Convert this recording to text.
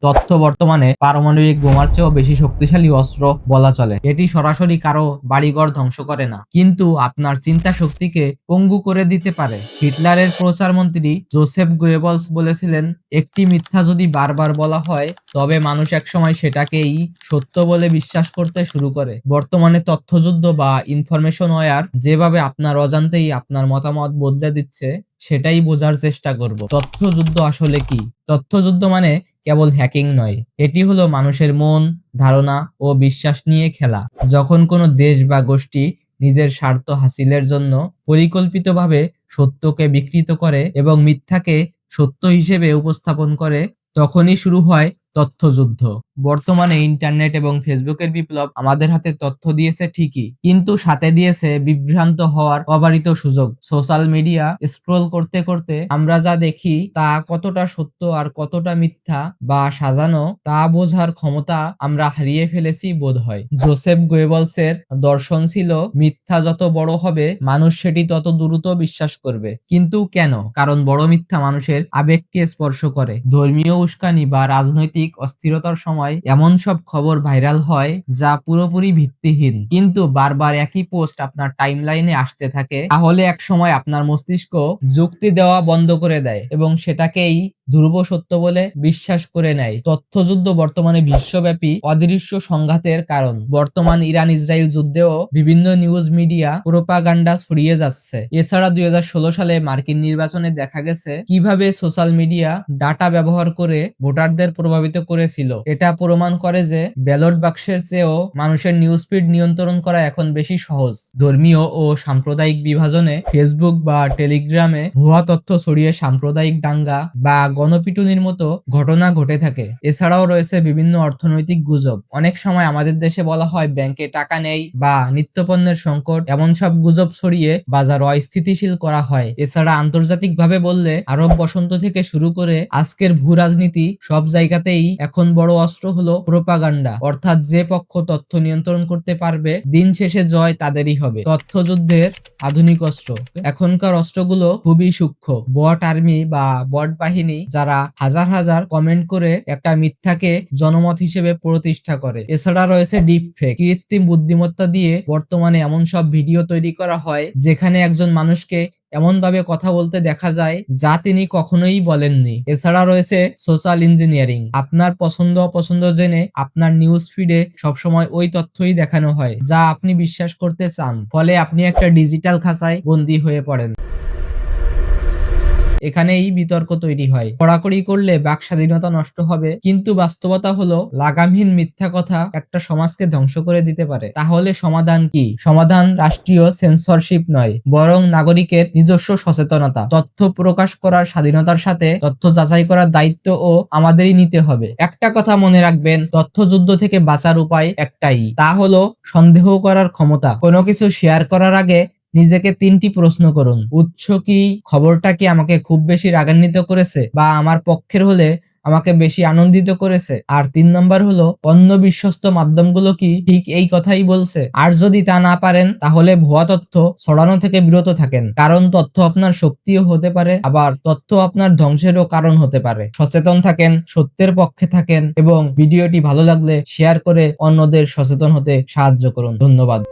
তথ্য বর্তমানে পারমাণবিক বোমার চেয়েও বেশি শক্তিশালী অস্ত্র বলা চলে। এটি সরাসরি কারো বাড়িঘর ধ্বংস করে না, কিন্তু আপনার চিন্তা শক্তিকে পঙ্গু করে দিতে পারে। হিটলারের প্রচারমন্ত্রী জোসেফ গোয়েবলস বলেছিলেন, একটি মিথ্যা যদি বারবার বলা হয় তবে মানুষ একসময় সেটাকেই সত্য বলে বিশ্বাস করতে শুরু করে। বর্তমানে তথ্যযুদ্ধ বা ইনফরমেশন ওয়ার যেভাবে আপনার অজান্তেই আপনার মতামত বদলে দিচ্ছে, সেটাই বোঝার চেষ্টা করব। তথ্যযুদ্ধ আসলে কি? তথ্যযুদ্ধ মানে কেবল হ্যাকিং নয়, এটি হলো মানুষের মন, ধারণা ও বিশ্বাস নিয়ে খেলা। যখন কোনো দেশ বা গোষ্ঠী নিজের স্বার্থ হাসিলের জন্য পরিকল্পিতভাবে সত্যকে বিকৃত করে এবং মিথ্যাকে সত্য হিসেবে উপস্থাপন করে, তখনই শুরু হয় তথ্যযুদ্ধ। বর্তমানে ইন্টারনেট এবং ফেসবুকের বিপ্লব আমাদের হাতে তথ্য দিয়েছে ঠিকই, কিন্তু সাথে দিয়েছে বিভ্রান্ত হওয়ার অবারিত সুযোগ। সোশ্যাল মিডিয়া স্ক্রল করতে করতে আমরা যা দেখি তা কতটা সত্য আর কতটা মিথ্যা বা সাজানো তা বোঝার ক্ষমতা আমরা হারিয়ে ফেলেছি বোধহয়। জোসেফ গোয়েবলসের দর্শন ছিল, মিথ্যা যত বড় হবে মানুষ সেটি তত দ্রুত বিশ্বাস করবে। কিন্তু কেন? কারণ বড় মিথ্যা মানুষের আবেগকে স্পর্শ করে। ধর্মীয় উস্কানি বা রাজনৈতিক অস্থিরতার সময় এমন সব খবর ভাইরাল হয় যা পুরোপুরি ভিত্তিহীন, কিন্তু বারবার একই পোস্ট আপনার টাইমলাইনে আসতে থাকে, তাহলে এক সময় আপনার মস্তিষ্ক যুক্তি দেওয়া বন্ধ করে দেয় এবং সেটাকেই ধ্রুব সত্য বলে বিশ্বাস করে নেয়। তথ্যযুদ্ধ বর্তমানে বিশ্বব্যাপী অদৃশ্য সংঘাতের কারণ। বর্তমান ইরান ইসরায়েল যুদ্ধেও বিভিন্ন নিউজ মিডিয়া প্রোপাগান্ডা ছড়িয়ে যাচ্ছে। এছাড়া 2016 সালে মার্কিন নির্বাচনে দেখা গেছে কিভাবে সোশ্যাল মিডিয়া ডাটা ব্যবহার করে ভোটারদের প্রভাবিত করেছিল। এটা প্রমাণ করে যে ব্যালট বাক্সের চেয়েও মানুষের নিউজ ফিড নিয়ন্ত্রণ করা এখন বেশি সহজ। ধর্মীয় ও সাম্প্রদায়িক বিভাজনে ফেসবুক বা টেলিগ্রামে ভুয়া তথ্য ছড়িয়ে সাম্প্রদায়িক দাঙ্গা বা গণপিটুনির মতো ঘটনা ঘটে থাকে। এছাড়াও রয়েছে বিভিন্ন অর্থনৈতিক গুজব। অনেক সময় আমাদের দেশে বলা হয় ব্যাংকে টাকা নেই বা নিত্যপণ্যের সংকট, এমন সব গুজব ছড়িয়ে বাজার অস্থিতিশীল করা হয়। এছাড়া আন্তর্জাতিকভাবে বললে আরব বসন্ত থেকে শুরু করে আজকের ভূ রাজনীতি, সব জায়গাতেই এখন বড় অস্ত্র হলো প্রোপাগান্ডা, অর্থাৎ যে পক্ষ তথ্য নিয়ন্ত্রণ করতে পারবে দিন শেষে জয় তাদেরই হবে। তথ্যযুদ্ধের আধুনিক অস্ত্র। এখনকার অস্ত্রগুলো খুবই সূক্ষ্ম। বট আর্মি বা বট বাহিনী যারা হাজার হাজার কমেন্ট করে একটা মিথ্যাকে জনমত হিসেবে প্রতিষ্ঠা করে। এছাড়া রয়েছে ডিপ ফেক। কৃত্রিম বুদ্ধিমত্তা দিয়ে বর্তমানে এমন সব ভিডিও তৈরি করা হয় যেখানে একজন মানুষকে এমন ভাবে কথা বলতে দেখা যায় যা তিনি কখনোই বলেননি। এছাড়া রয়েছে সোশ্যাল ইঞ্জিনিয়ারিং। আপনার পছন্দ অপছন্দ জেনে আপনার নিউজ ফিডে সবসময় ওই তথ্যই দেখানো হয় যা আপনি বিশ্বাস করতে চান, ফলে আপনি একটা ডিজিটাল খাঁচায় বন্দী হয়ে পড়েন। এখানেই বিতর্ক তৈরি হয়। কড়াকড়ি করলে বাক স্বাধীনতা নষ্ট হবে, কিন্তু বাস্তবতা হলো লাগামহীন মিথ্যা কথা একটা সমাজকে ধ্বংস করে দিতে পারে। তাহলে সমাধান কি? সমাধান রাষ্ট্রীয় সেন্সরশিপ নয়, বরং নাগরিকের নিজস্ব সচেতনতা। তথ্য প্রকাশ করার স্বাধীনতার সাথে তথ্য যাচাই করার দায়িত্ব ও আমাদেরই নিতে হবে। একটা কথা মনে রাখবেন, তথ্যযুদ্ধ থেকে বাঁচার উপায় একটাই, তা হলো সন্দেহ করার ক্ষমতা। কোনো কিছু শেয়ার করার আগে নিজেকে 3টি প্রশ্ন করুন। উৎস কি? খবরটা কি আমাকে খুব বেশি রাগান্বিত করেছে বা আমার পক্ষের হলে আমাকে বেশি আনন্দিত করেছে? আর 3 নম্বর হলো, অন্য বিশ্বস্ত মাধ্যমগুলো কি ঠিক এই কথাই বলছে? আর যদি তা না পারেন, তাহলে ভুয়া তথ্য ছড়ানো থেকে বিরত থাকেন, কারণ তথ্য আপনার শক্তিও হতে পারে, আবার তথ্য আপনার ধ্বংসেরও কারণ হতে পারে। সচেতন থাকেন, সত্যের পক্ষে থাকেন এবং ভিডিওটি ভালো লাগলে শেয়ার করে অন্যদের সচেতন হতে সাহায্য করুন। ধন্যবাদ।